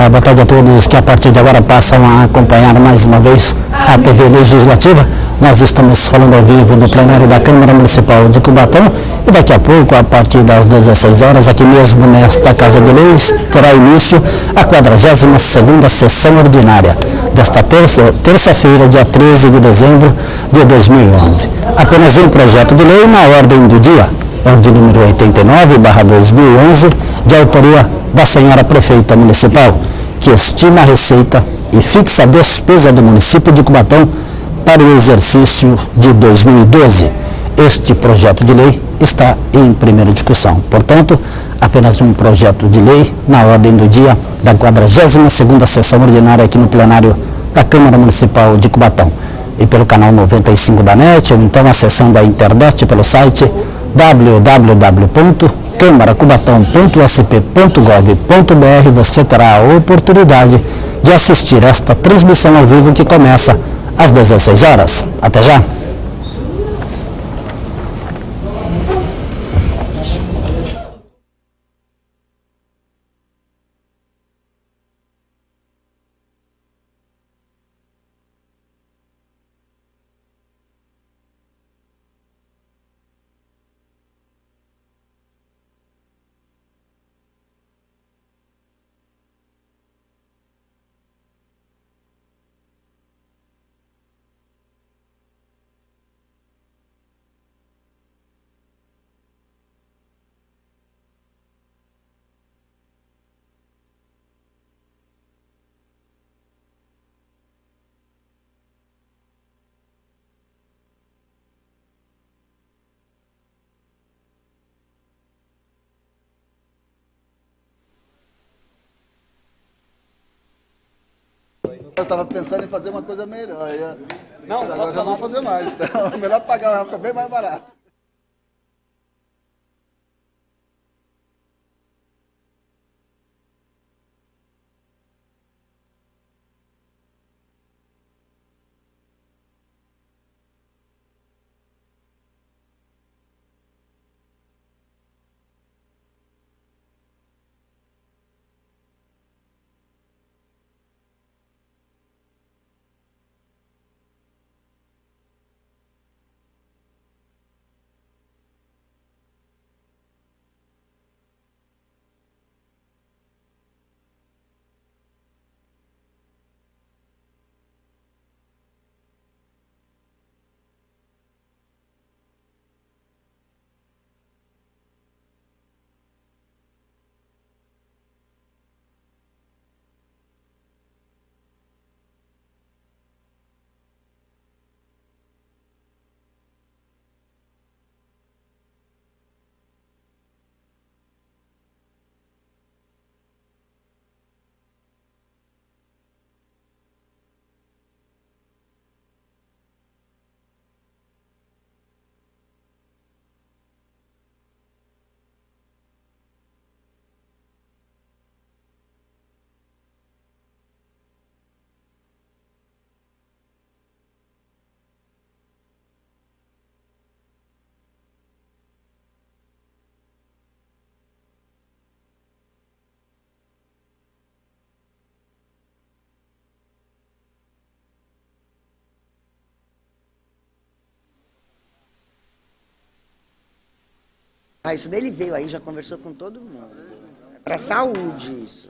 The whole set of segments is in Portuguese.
boa tarde a todos que a partir de agora passam a acompanhar mais uma vez a TV Legislativa. Nós estamos falando ao vivo do plenário da Câmara Municipal de Cubatão e daqui a pouco, a partir das 16 horas, aqui mesmo nesta Casa de Leis, terá início a 42ª sessão ordinária desta terça-feira, dia 13 de dezembro de 2011. Apenas um projeto de lei na ordem do dia, é o de número 89/2011, de autoria da senhora prefeita municipal, que estima a receita e fixa a despesa do município de Cubatão para o exercício de 2012. Este projeto de lei está em primeira discussão. Portanto, apenas um projeto de lei na ordem do dia da 42ª sessão ordinária aqui no plenário da Câmara Municipal de Cubatão. E pelo canal 95 da NET, ou então acessando a internet pelo site www.câmaracubatão.sp.gov.br, você terá a oportunidade de assistir esta transmissão ao vivo que começa às 16 horas. Até já! Eu estava pensando em fazer uma coisa melhor. Não, agora já não vou fazer mais. Então é melhor pagar, vai ficar bem mais barato. Isso dele veio aí, já conversou com todo mundo. É para saúde isso.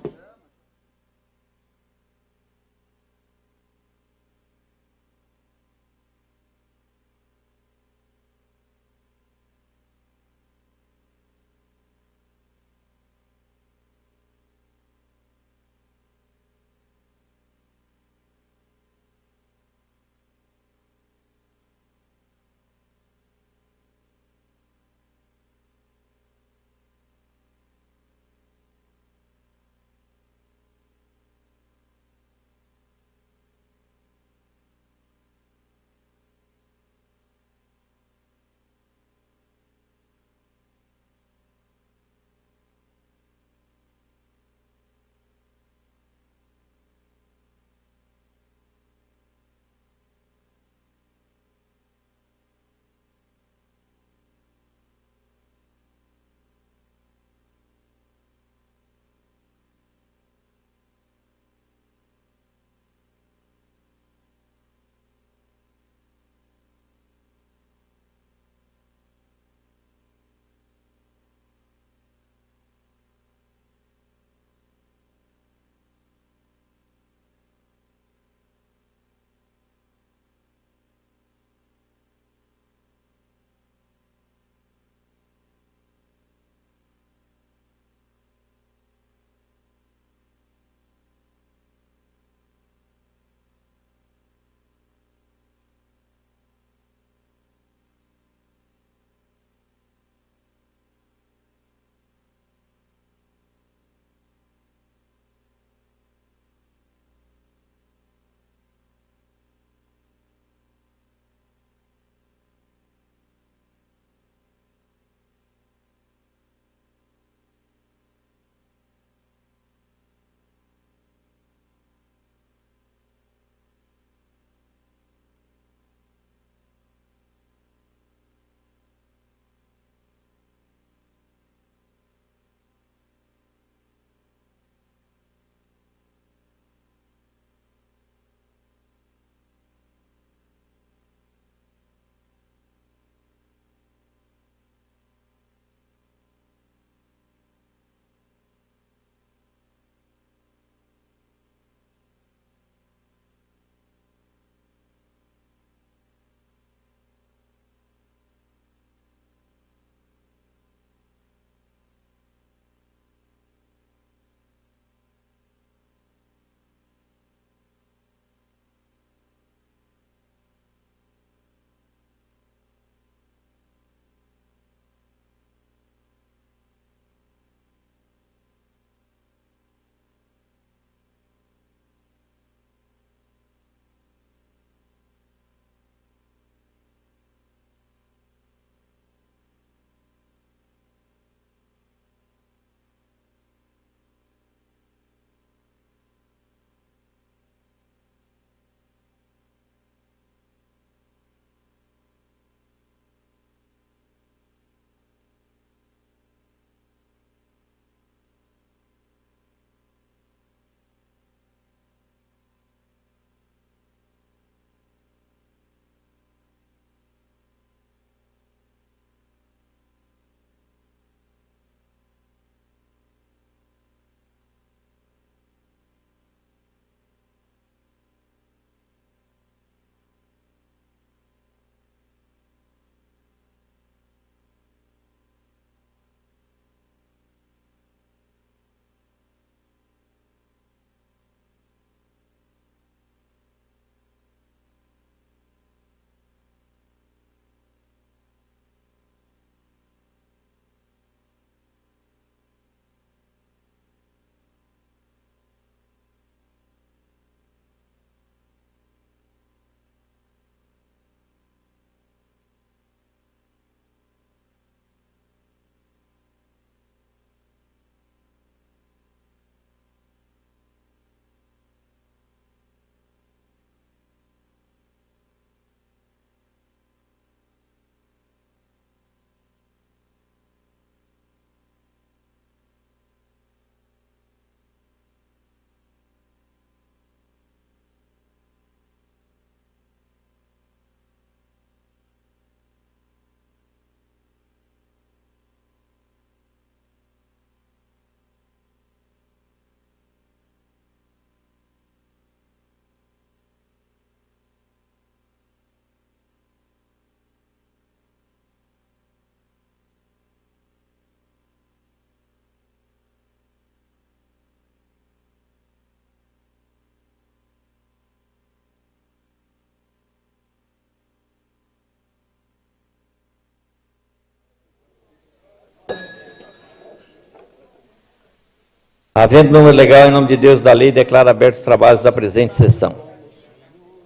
Havendo número legal, em nome de Deus e da lei, declaro abertos os trabalhos da presente sessão.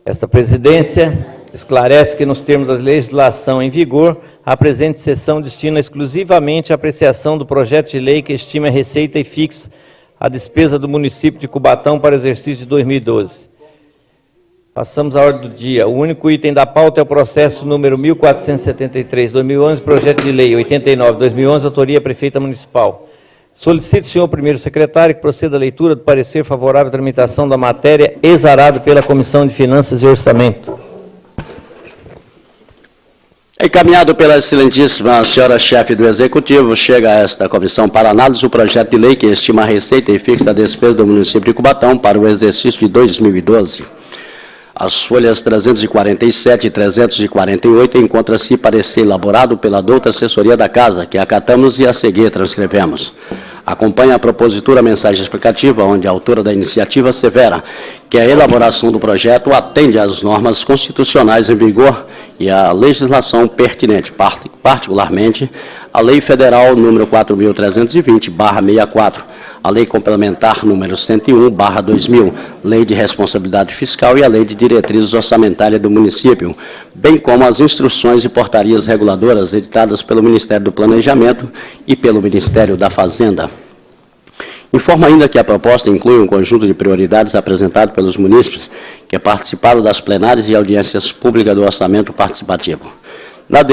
Esta presidência esclarece que, nos termos da legislação em vigor, a presente sessão destina exclusivamente a apreciação do projeto de lei que estima a receita e fixa a despesa do município de Cubatão para o exercício de 2012. Passamos à ordem do dia. O único item da pauta é o processo número 1473/2011, projeto de lei 89/2011, autoria prefeita municipal. Solicito, senhor primeiro secretário, que proceda a leitura do parecer favorável à tramitação da matéria exarado pela Comissão de Finanças e Orçamento. Encaminhado pela excelentíssima senhora chefe do Executivo, chega a esta comissão para análise o projeto de lei que estima a receita e fixa a despesa do município de Cubatão para o exercício de 2012. As folhas 347 e 348 encontra-se parecer elaborado pela douta assessoria da Casa, que acatamos e a seguir transcrevemos. Acompanha a propositura mensagem explicativa, onde a autora da iniciativa assevera que a elaboração do projeto atende às normas constitucionais em vigor e à legislação pertinente, particularmente a Lei Federal número 4.320/64, a Lei Complementar número 101/2000, Lei de Responsabilidade Fiscal e a Lei de Diretrizes Orçamentárias do município, bem como as instruções e portarias reguladoras editadas pelo Ministério do Planejamento e pelo Ministério da Fazenda. Informa ainda que a proposta inclui um conjunto de prioridades apresentado pelos munícipes que participaram das plenárias e audiências públicas do orçamento participativo. Na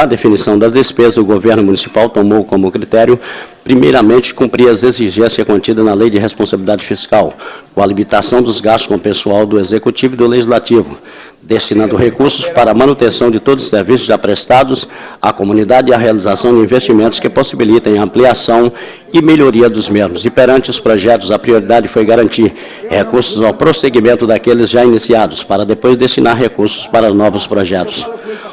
definição das despesas, o governo municipal tomou como critério, primeiramente, cumprir as exigências contidas na Lei de Responsabilidade Fiscal, com a limitação dos gastos com o pessoal do Executivo e do Legislativo, destinando recursos para a manutenção de todos os serviços já prestados à comunidade e a realização de investimentos que possibilitem a ampliação e melhoria dos mesmos. E perante os projetos, a prioridade foi garantir recursos ao prosseguimento daqueles já iniciados, para depois destinar recursos para novos projetos.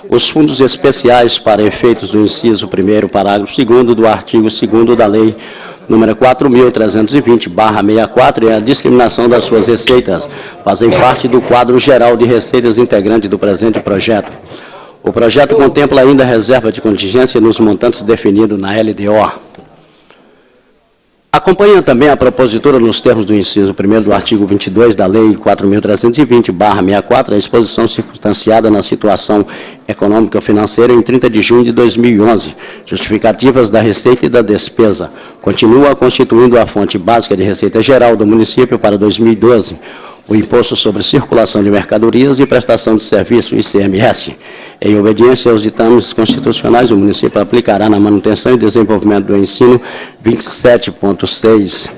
Os fundos especiais para efeitos do inciso 1º, parágrafo 2º do artigo 2º da Lei número 4.320/64 e a discriminação das suas receitas fazem parte do quadro geral de receitas integrante do presente projeto. O projeto contempla ainda a reserva de contingência nos montantes definidos na LDO. Acompanha também a propositura nos termos do inciso 1º do artigo 22 da Lei 4.320/64, a exposição circunstanciada na situação econômica financeira em 30 de junho de 2011, justificativas da receita e da despesa, continua constituindo a fonte básica de receita geral do município para 2012, o Imposto sobre Circulação de Mercadorias e Prestação de Serviço, ICMS. Em obediência aos ditames constitucionais, o município aplicará na manutenção e desenvolvimento do ensino 27,6%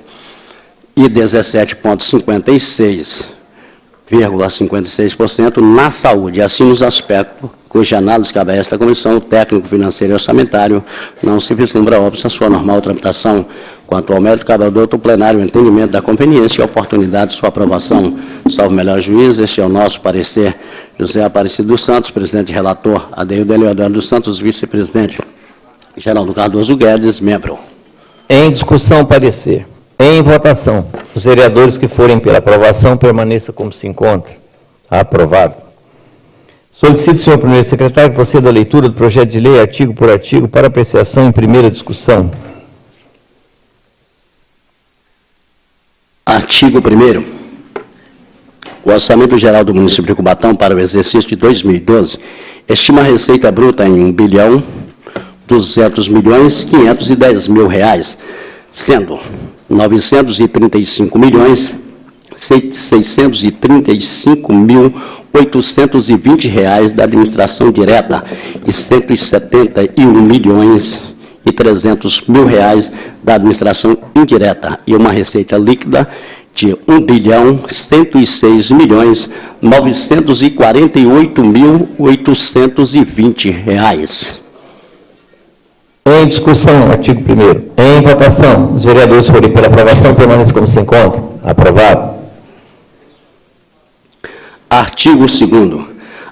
e 17,56% na saúde, assim nos aspectos cuja análise cabe a esta comissão, o técnico financeiro e orçamentário não se vislumbra óbvio a sua normal tramitação. Quanto ao mérito, cabe ao doutor plenário o entendimento da conveniência e oportunidade de sua aprovação. Salve o melhor juiz, este é o nosso parecer. José Aparecido dos Santos, presidente relator, Adeildo Eleodoro dos Santos, vice-presidente. Geraldo Cardoso Guedes, membro. Em discussão, parecer. Em votação, os vereadores que forem pela aprovação permaneçam como se encontra. Aprovado. Solicito, senhor primeiro secretário, que proceda à leitura do projeto de lei, artigo por artigo, para apreciação em primeira discussão. Artigo 1º. O Orçamento Geral do município de Cubatão para o exercício de 2012 estima a receita bruta em R$1.200.510.000, sendo R$935.635.820 da administração direta e R$171.300.000 da administração indireta e uma receita líquida de R$1.106.948.820. Em discussão, artigo 1º. Em votação, os vereadores forem pela aprovação permaneçam como se encontram. Aprovado. Artigo 2º.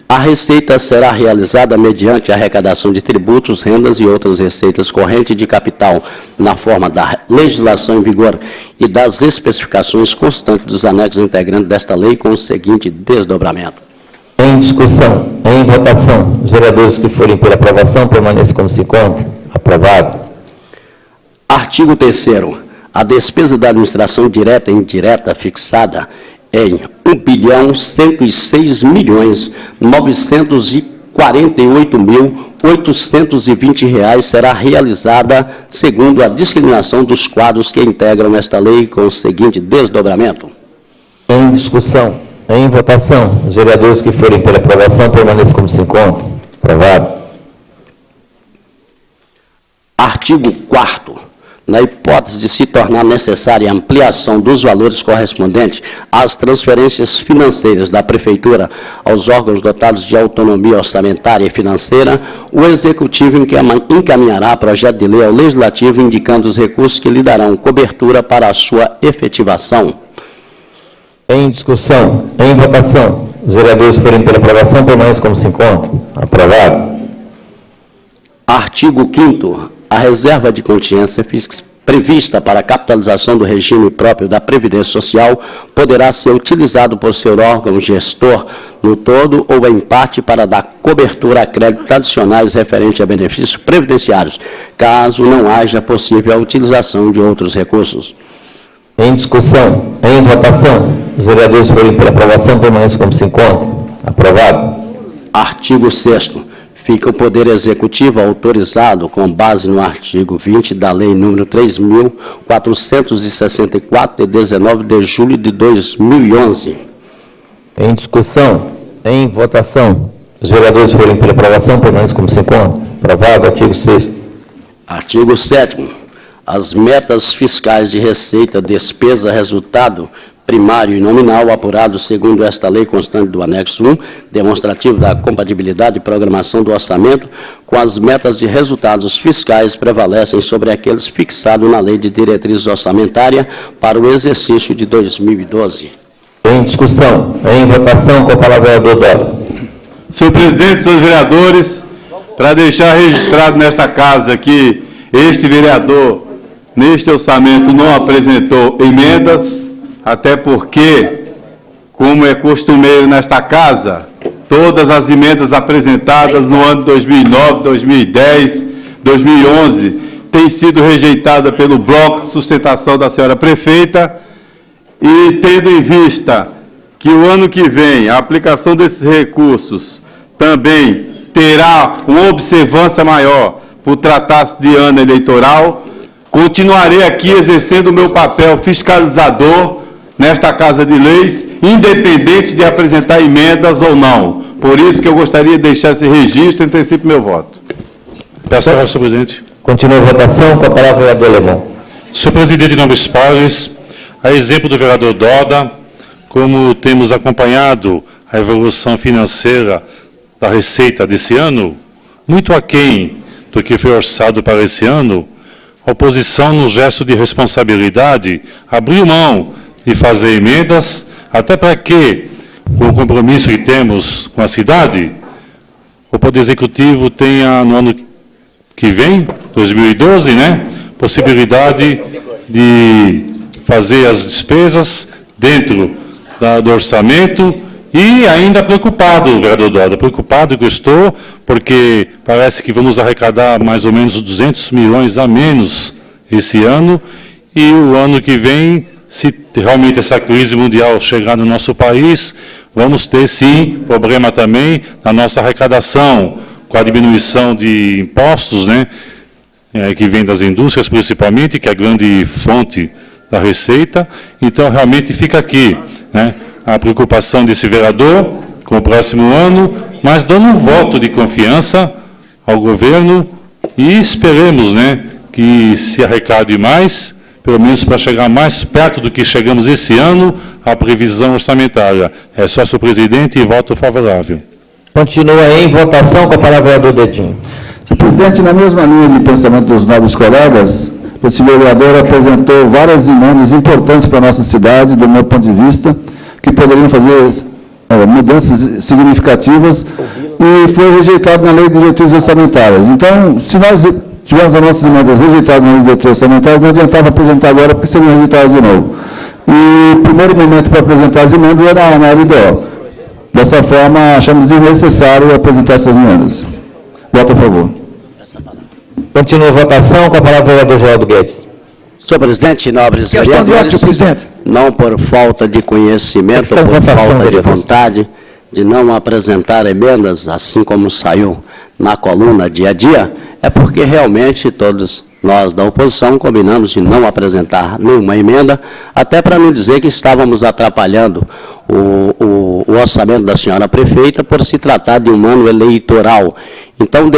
A receita será realizada mediante a arrecadação de tributos, rendas e outras receitas correntes de capital, na forma da legislação em vigor e das especificações constantes dos anexos integrantes desta lei, com o seguinte desdobramento. Em discussão, em votação, os vereadores que forem pela aprovação permaneçam como se encontram. Aprovado. Artigo 3º. a despesa da administração direta e indireta fixada em R$ 1.106.948.820 será realizada segundo a discriminação dos quadros que integram esta lei com o seguinte desdobramento. Em discussão, em votação, os vereadores que forem pela aprovação permaneçam como se encontram. Aprovado. Artigo 4º. Na hipótese de se tornar necessária a ampliação dos valores correspondentes às transferências financeiras da Prefeitura aos órgãos dotados de autonomia orçamentária e financeira, o Executivo encaminhará projeto de lei ao Legislativo indicando os recursos que lhe darão cobertura para a sua efetivação. Em discussão, em votação, os vereadores que forem pela aprovação permaneçam como se encontram. Aprovado. Artigo 5º. A reserva de contingência prevista para a capitalização do regime próprio da Previdência Social poderá ser utilizado por seu órgão gestor no todo ou em parte para dar cobertura a créditos adicionais referentes a benefícios previdenciários, caso não haja possível a utilização de outros recursos. Em discussão, em votação, os vereadores que forem pela aprovação permaneçam como se encontram. Aprovado. Artigo 6º. Fica o Poder Executivo autorizado, com base no artigo 20 da Lei nº 3.464, de 19 de julho de 2011. Em discussão, em votação, os vereadores que forem pela aprovação permaneçam como se encontram. Aprovado. Artigo 6º. Artigo 7º. As metas fiscais de receita, despesa, resultado primário e nominal, apurado segundo esta lei constante do anexo 1, demonstrativo da compatibilidade e programação do orçamento, com as metas de resultados fiscais prevalecem sobre aqueles fixados na Lei de Diretrizes Orçamentárias para o exercício de 2012. Em discussão, em votação, com a palavra o vereador Doda. Senhor presidente, senhores vereadores, para deixar registrado nesta casa que este vereador, neste orçamento, não apresentou emendas, até porque, como é costumeiro nesta casa, todas as emendas apresentadas no ano de 2009, 2010, 2011, têm sido rejeitadas pelo bloco de sustentação da senhora prefeita, e tendo em vista que o ano que vem a aplicação desses recursos também terá uma observância maior por tratar-se de ano eleitoral, continuarei aqui exercendo o meu papel fiscalizador nesta Casa de Leis, independente de apresentar emendas ou não. Por isso que eu gostaria de deixar esse registro e antecipo meu voto. Peço a palavra, senhor presidente. Continua a votação, com a palavra o vereador Alemão. Senhor presidente, em nome dos pares, a exemplo do vereador Doda, como temos acompanhado a evolução financeira da receita desse ano, muito aquém do que foi orçado para esse ano, a oposição, no gesto de responsabilidade, abriu mão de fazer emendas, até para que, com o compromisso que temos com a cidade, o Poder Executivo tenha, no ano que vem, 2012, possibilidade de fazer as despesas dentro do orçamento, e ainda preocupado, vereador Doda, preocupado que eu estou, porque parece que vamos arrecadar mais ou menos 200 milhões a menos esse ano, e o ano que vem, se realmente essa crise mundial chegar no nosso país, vamos ter, sim, problema também na nossa arrecadação, com a diminuição de impostos, que vem das indústrias principalmente, que é a grande fonte da receita. Então, realmente fica aqui, a preocupação desse vereador com o próximo ano, mas dando um voto de confiança ao governo e esperemos, que se arrecade mais, pelo menos para chegar mais perto do que chegamos esse ano, a previsão orçamentária. É só, senhor presidente, e voto favorável. Continua em votação, com a palavra o vereador Dedinho. Senhor presidente, na mesma linha de pensamento dos nobres colegas, esse vereador apresentou várias emendas importantes para a nossa cidade, do meu ponto de vista, que poderiam fazer mudanças significativas, e foi rejeitado na Lei de Diretrizes Orçamentárias. Então, se nós tivemos as nossas emendas rejeitadas na Lei de Diretrizes Orçamentárias, não adiantava apresentar agora, porque seriam rejeitadas de novo. E o primeiro momento para apresentar as emendas era na LDO. Dessa forma, achamos desnecessário apresentar essas emendas. Voto a favor. Continua a votação, com a palavra o vereador Geraldo Guedes. Senhor presidente, nobres Questão de ordem, vereadores, senhor presidente. não por falta de conhecimento, Questão de por votação, falta de vereador. vontade de não apresentar emendas, assim como saiu na coluna dia a dia, é porque realmente todos nós da oposição combinamos de não apresentar nenhuma emenda, até para não dizer que estávamos atrapalhando o orçamento da senhora prefeita por se tratar de um ano eleitoral. Então,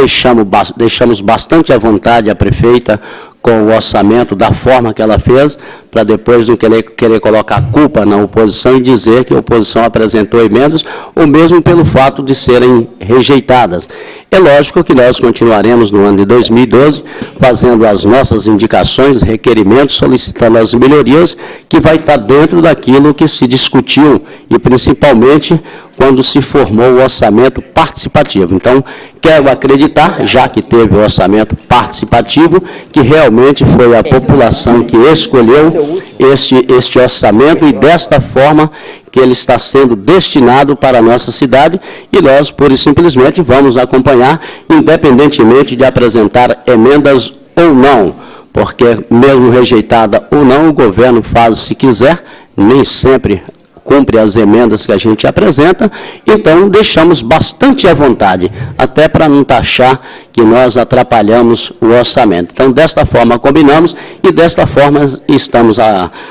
deixamos bastante à vontade a prefeita com o orçamento da forma que ela fez, para depois não querer colocar culpa na oposição e dizer que a oposição apresentou emendas, ou mesmo pelo fato de serem rejeitadas. É lógico que nós continuaremos no ano de 2012 fazendo as nossas indicações, requerimentos, solicitando as melhorias que vai estar dentro daquilo que se discutiu e principalmente quando se formou o orçamento participativo. Então, quero acreditar, já que teve o orçamento participativo, que realmente foi a população que escolheu este orçamento e desta forma que ele está sendo destinado para a nossa cidade e nós, pura e simplesmente, vamos acompanhar, independentemente de apresentar emendas ou não, porque mesmo rejeitada ou não, o governo faz se quiser, nem sempre cumpre as emendas que a gente apresenta, então deixamos bastante à vontade, até para não taxar que nós atrapalhamos o orçamento. Então, desta forma, combinamos e desta forma estamos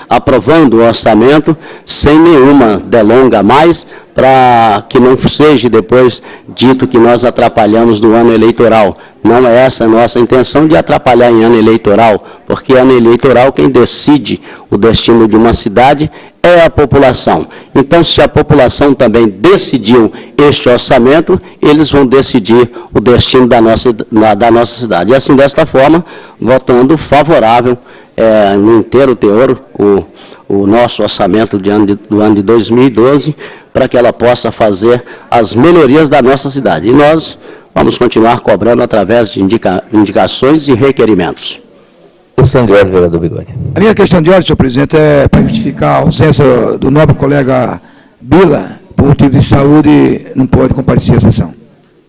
aprovando o orçamento sem nenhuma delonga a mais, para que não seja depois dito que nós atrapalhamos do ano eleitoral. Não é essa a nossa intenção de atrapalhar em ano eleitoral, porque ano eleitoral quem decide o destino de uma cidade é a população. Então, se a população também decidiu este orçamento, eles vão decidir o destino da nossa cidade. E assim, desta forma, votando favorável no inteiro teor o nosso orçamento do ano de 2012, para que ela possa fazer as melhorias da nossa cidade. E nós vamos continuar cobrando através de indicações e requerimentos. Questão de ordem, vereador Bigode. A minha questão de ordem, senhor presidente, é para justificar a ausência do nobre colega Bila, por motivo de saúde, não pode comparecer à sessão.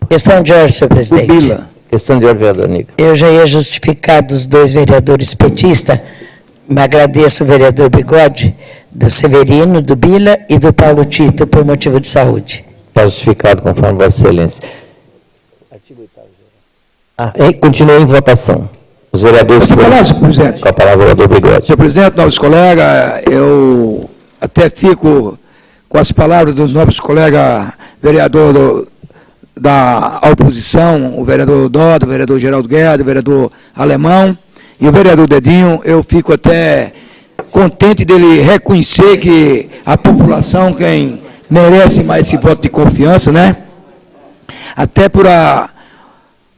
Questão de ordem, senhor presidente. Bila. Questão de ordem, vereador Niga. Eu já ia justificar dos dois vereadores petistas, mas agradeço o vereador Bigode, do Severino, do Bila e do Paulo Tito, por motivo de saúde. Está justificado conforme Vossa Excelência. Continua em votação. Os vereadores... Posso falar, senhor presidente? Com a palavra, vereador Bigode. Senhor presidente, nobres colegas, eu até fico com as palavras dos nobres colegas vereador da oposição, o vereador Doda, o vereador Geraldo Guedes, o vereador Alemão e o vereador Dedinho. Eu fico até contente dele reconhecer que a população, quem merece mais esse voto de confiança, né? Até por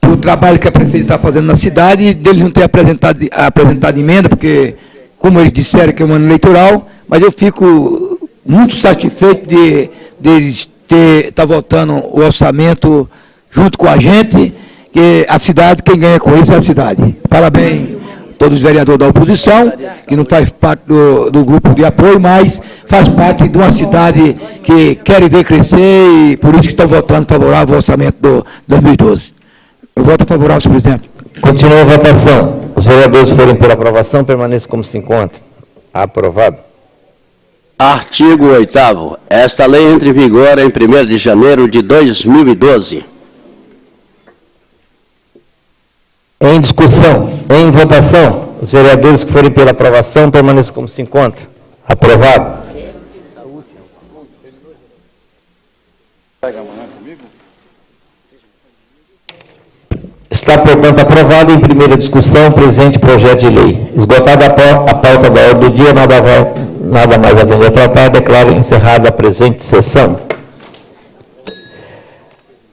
o trabalho que a prefeita está fazendo na cidade, e deles não ter apresentado emenda, porque, como eles disseram que é um ano eleitoral, mas eu fico muito satisfeito de eles estar votando o orçamento junto com a gente, que a cidade, quem ganha com isso é a cidade. Parabéns a todos os vereadores da oposição, que não faz parte do grupo de apoio, mas faz parte de uma cidade que quer ver crescer e por isso que estão votando favorável ao orçamento do 2012. Eu voto favorável, senhor presidente. Continua a votação. Os vereadores forem por aprovação, permaneçam como se encontra. Aprovado. Artigo 8º. Esta lei entra em vigor em 1º de janeiro de 2012. Em discussão, em votação, os vereadores que forem pela aprovação, permaneçam como se encontra. Aprovado. Está, portanto, aprovado em primeira discussão o presente projeto de lei. Esgotada a pauta da ordem do dia, nada mais havendo a tratar, declaro encerrada a presente sessão.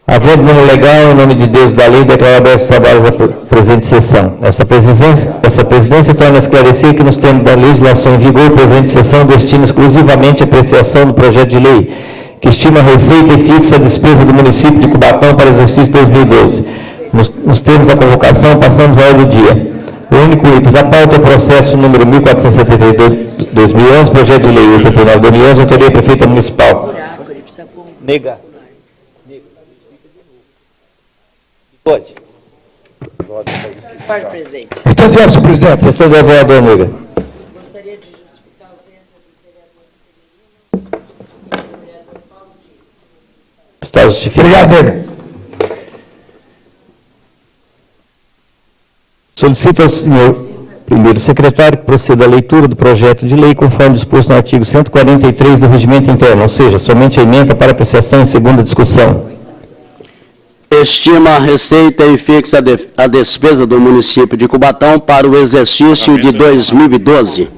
Havendo nome legal, em nome de Deus e da lei, declaro aberto os trabalhos da presente sessão. Essa presidência torna a esclarecer que, nos termos da legislação em vigor, a presente sessão destina exclusivamente a apreciação do projeto de lei, que estima a receita e fixa a despesa do município de Cubatão para o exercício 2012. Nos termos da convocação, passamos à ordem do dia. O único item da pauta é o processo número 1472-2011, projeto de lei 89-2011, autoria prefeita municipal. Nega. Pode. Pode, presidente. Questão de ordem, senhor presidente. Questão do vereador Nega. Está justificado. Obrigado. Solicito ao senhor primeiro secretário que proceda à leitura do projeto de lei conforme disposto no artigo 143 do Regimento Interno, ou seja, somente a emenda para apreciação em segunda discussão. Estima a receita e fixa a despesa do município de Cubatão para o exercício de 2012.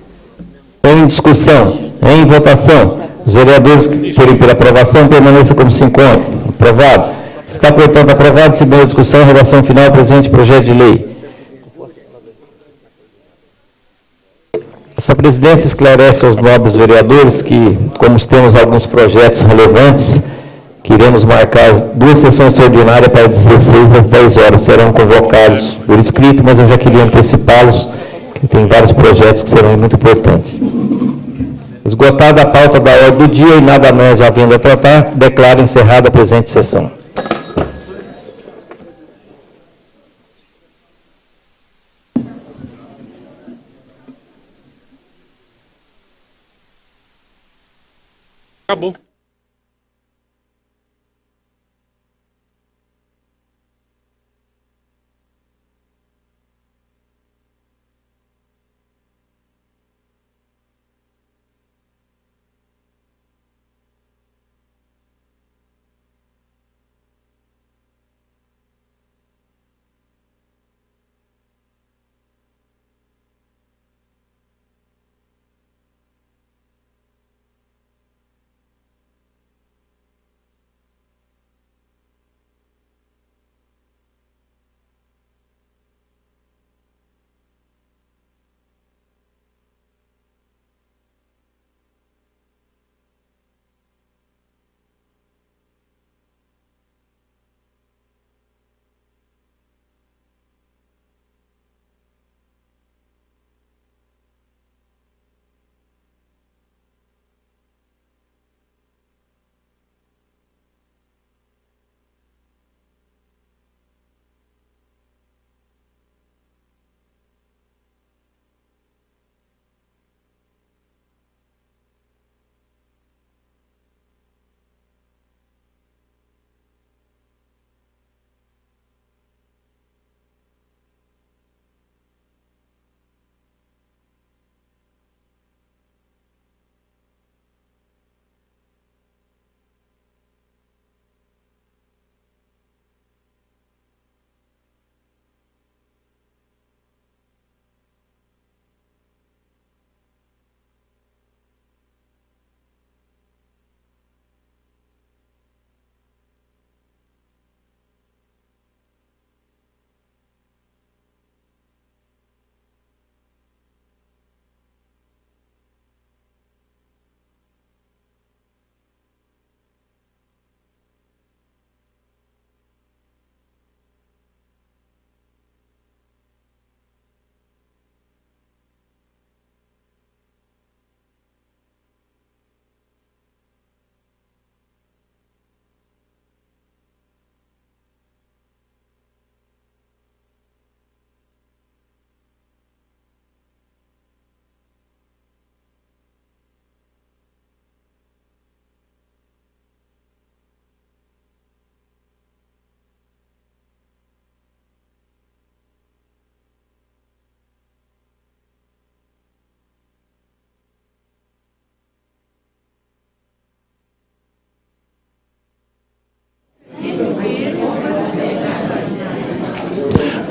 Em discussão, em votação, os vereadores que forem pela aprovação permaneçam como se encontram. Aprovado. Está, portanto, aprovado. Segunda discussão, redação final do presente projeto de lei. Essa presidência esclarece aos nobres vereadores que, como temos alguns projetos relevantes, que iremos marcar 2 sessões extraordinárias para 16 às 10 horas. Serão convocados por escrito, mas eu já queria antecipá-los, que tem vários projetos que serão muito importantes. Esgotada a pauta da ordem do dia e nada mais havendo a tratar, declaro encerrada a presente sessão. Acabou.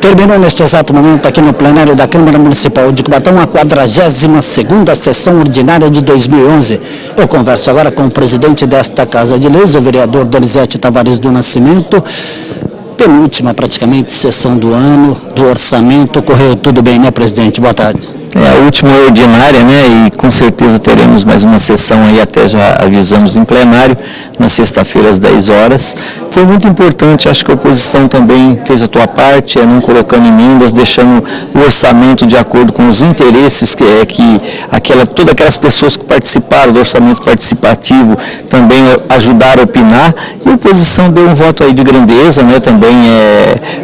Terminou neste exato momento aqui no plenário da Câmara Municipal de Cubatão a 42ª sessão ordinária de 2011. Eu converso agora com o presidente desta Casa de Leis, o vereador Donizete Tavares do Nascimento. Penúltima, praticamente, sessão do ano, do orçamento. Correu tudo bem, né, presidente? Boa tarde. É a última ordinária, né, e com certeza teremos mais uma sessão aí, até já avisamos em plenário, na sexta-feira às 10 horas. Foi muito importante, acho que a oposição também fez a sua parte, não colocando emendas, deixando o orçamento de acordo com os interesses todas aquelas pessoas que participaram do orçamento participativo também ajudaram a opinar, e a oposição deu um voto aí de grandeza, né, também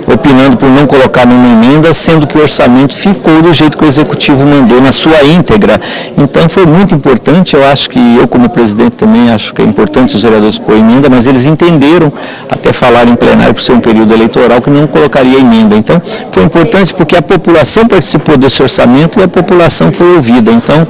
opinando por não colocar nenhuma emenda, sendo que o orçamento ficou do jeito que o Executivo Executivo mandou na sua íntegra. Então foi muito importante, eu acho que eu como presidente também acho que é importante os vereadores pôr emenda, mas eles entenderam, até falar em plenário por ser um período eleitoral, que não colocaria emenda. Então foi importante porque a população participou desse orçamento e a população foi ouvida. Então,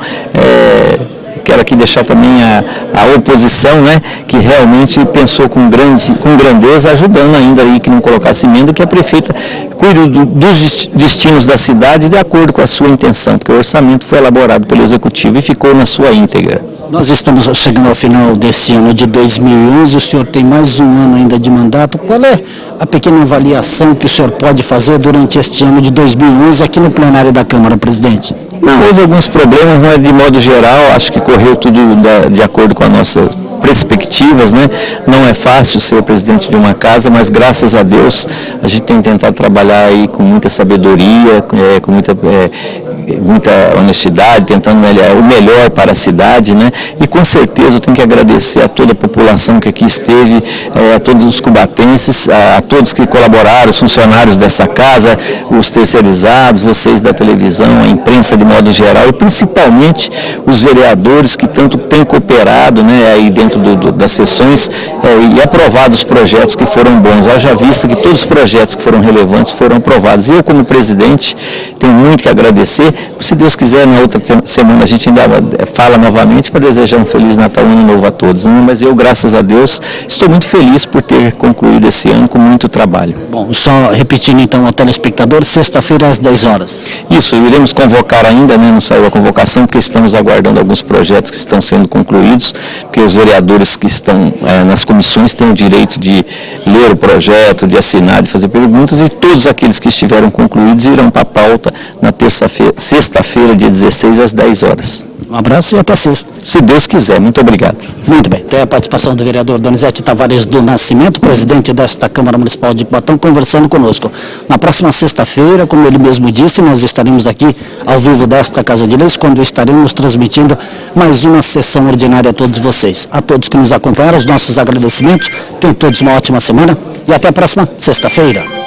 quero aqui deixar também a oposição, né, que realmente pensou com grandeza, ajudando ainda aí que não colocasse emenda, que a prefeita cuide dos destinos da cidade de acordo com a sua intenção, porque o orçamento foi elaborado pelo Executivo e ficou na sua íntegra. Nós estamos chegando ao final desse ano de 2011, o senhor tem mais um ano ainda de mandato. Qual é a pequena avaliação que o senhor pode fazer durante este ano de 2011 aqui no plenário da Câmara, presidente? Não, houve alguns problemas, mas de modo geral, acho que correu tudo de acordo com as nossas perspectivas, né? Não é fácil ser presidente de uma casa, mas graças a Deus a gente tem tentado trabalhar aí com muita sabedoria, com muita honestidade, tentando o melhor para a cidade, né? E com certeza eu tenho que agradecer a toda a população que aqui esteve, a todos os cubatenses, a todos que colaboraram, os funcionários dessa casa, os terceirizados, vocês da televisão, a imprensa de modo geral e principalmente os vereadores que tanto têm cooperado, né, aí dentro das sessões e aprovado os projetos que foram bons. Haja vista que todos os projetos que foram relevantes foram aprovados. Eu, como presidente, tenho muito que agradecer. Se Deus quiser, na outra semana a gente ainda fala novamente para desejar um Feliz Natal e Ano Novo a todos. Né? Mas eu, graças a Deus, estou muito feliz por ter concluído esse ano com muito trabalho. Bom, só repetindo então ao telespectador, sexta-feira às 10 horas. Isso, iremos convocar ainda, né? Não saiu a convocação, porque estamos aguardando alguns projetos que estão sendo concluídos, porque os vereadores que estão nas comissões têm o direito de ler o projeto, de assinar, de fazer perguntas, e todos aqueles que estiveram concluídos irão para a pauta na sexta-feira, dia 16, às 10 horas. Um abraço e até sexta. Se Deus quiser. Muito obrigado. Muito bem. Tem a participação do vereador Donizete Tavares do Nascimento, presidente desta Câmara Municipal de Cubatão, conversando conosco. Na próxima sexta-feira, como ele mesmo disse, nós estaremos aqui ao vivo desta Casa de Leis, quando estaremos transmitindo mais uma sessão ordinária a todos vocês. A todos que nos acompanharam, os nossos agradecimentos. Tenham todos uma ótima semana e até a próxima sexta-feira.